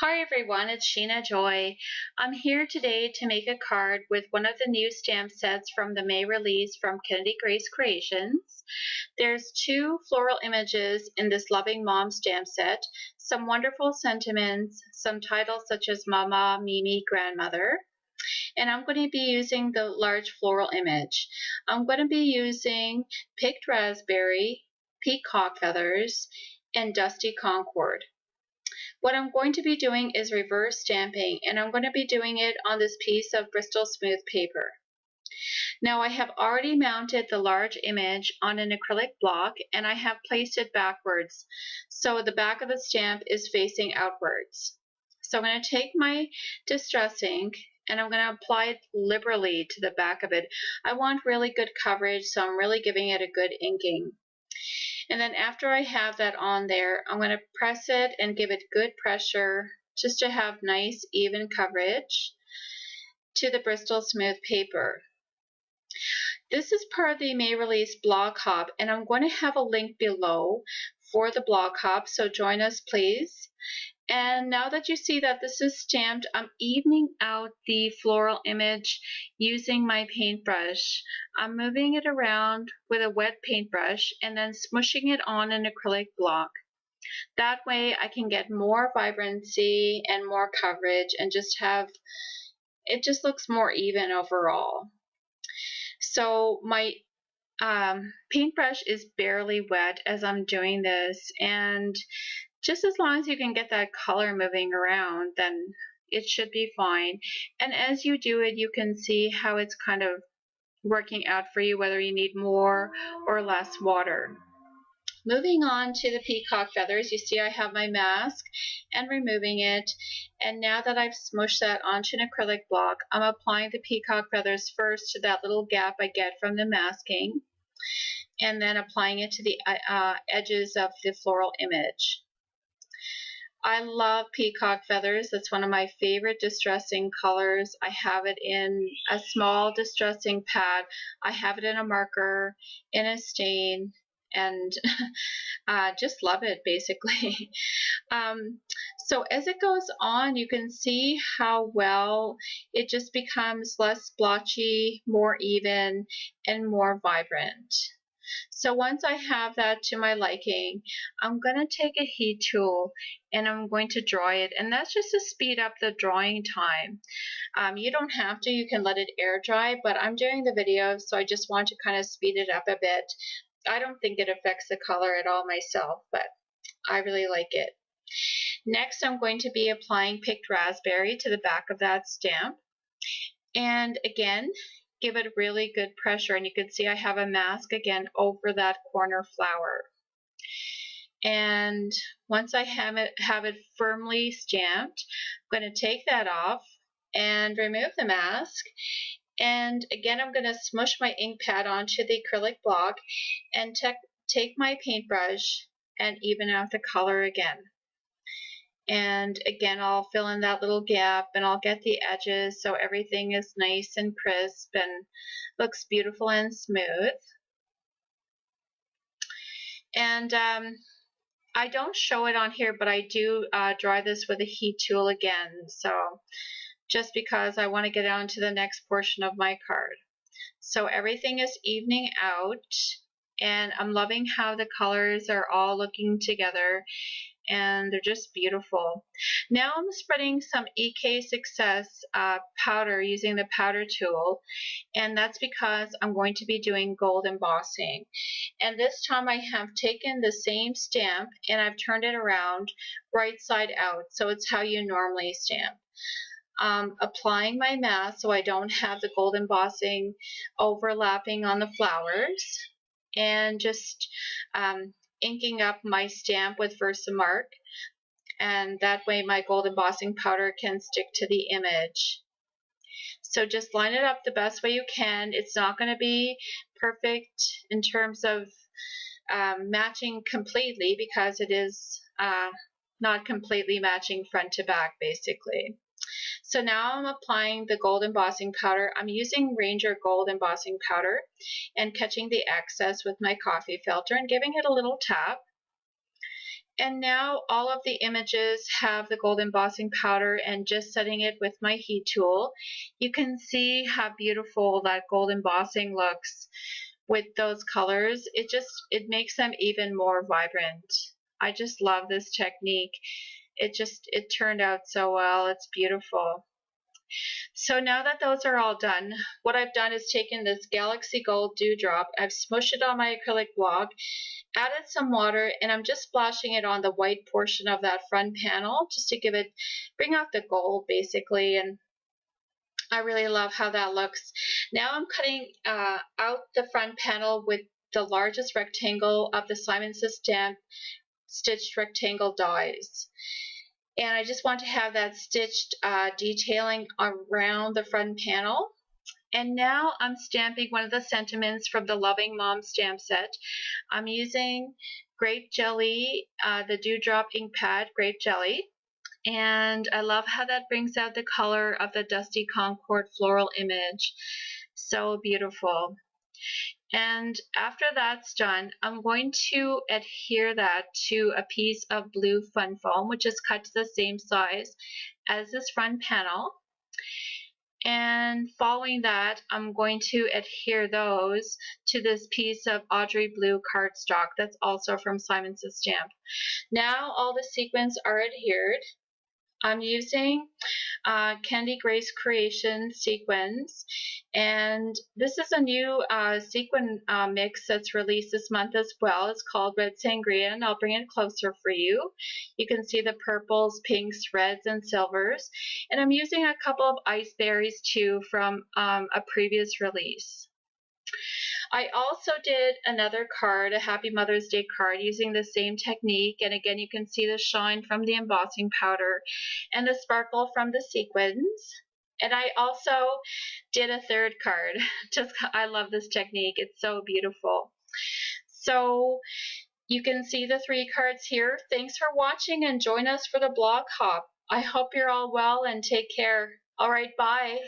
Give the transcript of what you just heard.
Hi everyone, it's Sheena Joy. I'm here today to make a card with one of the new stamp sets from the May release from Kennedy Grace Creations. There's two floral images in this Loving Mom stamp set, some wonderful sentiments, some titles such as Mama, Mimi, Grandmother, and I'm going to be using the large floral image. I'm going to be using picked raspberry, peacock feathers, and dusty concord. What I'm going to be doing is reverse stamping, and I'm going to be doing it on this piece of Bristol smooth paper. Now I have already mounted the large image on an acrylic block, and I have placed it backwards, so the back of the stamp is facing outwards. So I'm going to take my distress ink and I'm going to apply it liberally to the back of it. I want really good coverage, so I'm really giving it a good inking. And then after I have that on there, I'm going to press it and give it good pressure just to have nice even coverage to the Bristol smooth paper. This is part of the May release blog hop, and I'm going to have a link below for the blog hop, so join us please. And now that you see that this is stamped, I'm evening out the floral image using my paintbrush. I'm moving it around with a wet paintbrush and then smushing it on an acrylic block. That way I can get more vibrancy and more coverage and it just looks more even overall. So my paintbrush is barely wet as I'm doing this, and just as long as you can get that color moving around, then it should be fine. And as you do it, you can see how it's kind of working out for you, whether you need more or less water. Moving on to the peacock feathers, you see I have my mask and removing it. And now that I've smushed that onto an acrylic block, I'm applying the peacock feathers first to that little gap I get from the masking, and then applying it to the edges of the floral image. I love peacock feathers. That's one of my favorite distressing colors. I have it in a small distressing pad. I have it in a marker, in a stain, and just love it basically. So as it goes on, you can see how well it just becomes less splotchy, more even, and more vibrant. So once I have that to my liking, I'm going to take a heat tool and I'm going to dry it, and that's just to speed up the drying time. You don't have to, you can let it air dry, but I'm doing the video, so I just want to kind of speed it up a bit. I don't think it affects the color at all myself, but I really like it. Next, I'm going to be applying picked raspberry to the back of that stamp. And again, give it really good pressure, and you can see I have a mask again over that corner flower. And once I have it firmly stamped, I'm going to take that off and remove the mask. And again, I'm going to smush my ink pad onto the acrylic block and take my paintbrush and even out the color again. And again, I'll fill in that little gap and I'll get the edges so everything is nice and crisp and looks beautiful and smooth. And I don't show it on here, but I do dry this with a heat tool again, so just because I want to get on to the next portion of my card. So everything is evening out, and I'm loving how the colors are all looking together, and they're just beautiful. Now I'm spreading some EK Success powder using the powder tool, and that's because I'm going to be doing gold embossing. And this time I have taken the same stamp and I've turned it around right side out, so it's how you normally stamp. Applying my mask so I don't have the gold embossing overlapping on the flowers, and just inking up my stamp with Versamark, and that way my gold embossing powder can stick to the image. So just line it up the best way you can. It's not going to be perfect in terms of matching completely, because it is not completely matching front to back basically. So now I'm applying the gold embossing powder. I'm using Ranger gold embossing powder and catching the excess with my coffee filter and giving it a little tap. And now all of the images have the gold embossing powder, and just setting it with my heat tool, you can see how beautiful that gold embossing looks with those colors. It makes them even more vibrant. I just love this technique. It turned out so well. It's beautiful. So now that those are all done, what I've done is taken this Galaxy Gold Dewdrop, I've smushed it on my acrylic block, added some water, and I'm just splashing it on the white portion of that front panel just to bring out the gold basically, and I really love how that looks. Now I'm cutting out the front panel with the largest rectangle of the Shmansy stamp stitched rectangle dies. And I just want to have that stitched detailing around the front panel. And now I'm stamping one of the sentiments from the Loving Mom stamp set. I'm using grape jelly, the Dewdrop ink pad grape jelly. And I love how that brings out the color of the Dusty Concord floral image. So beautiful. And after that's done, I'm going to adhere that to a piece of blue fun foam, which is cut to the same size as this front panel. And following that, I'm going to adhere those to this piece of Audrey blue cardstock that's also from Shmansy Stamp. Now all the sequins are adhered. I'm using Candy Grace Creation sequins, and this is a new sequin mix that's released this month as well. It's called Red Sangria, and I'll bring it closer for you. You can see the purples, pinks, reds, and silvers, and I'm using a couple of ice berries too from a previous release. I also did another card, a Happy Mother's Day card, using the same technique. And again, you can see the shine from the embossing powder and the sparkle from the sequins. And I also did a third card. I love this technique. It's so beautiful. So you can see the 3 cards here. Thanks for watching, and join us for the blog hop. I hope you're all well and take care. All right, bye.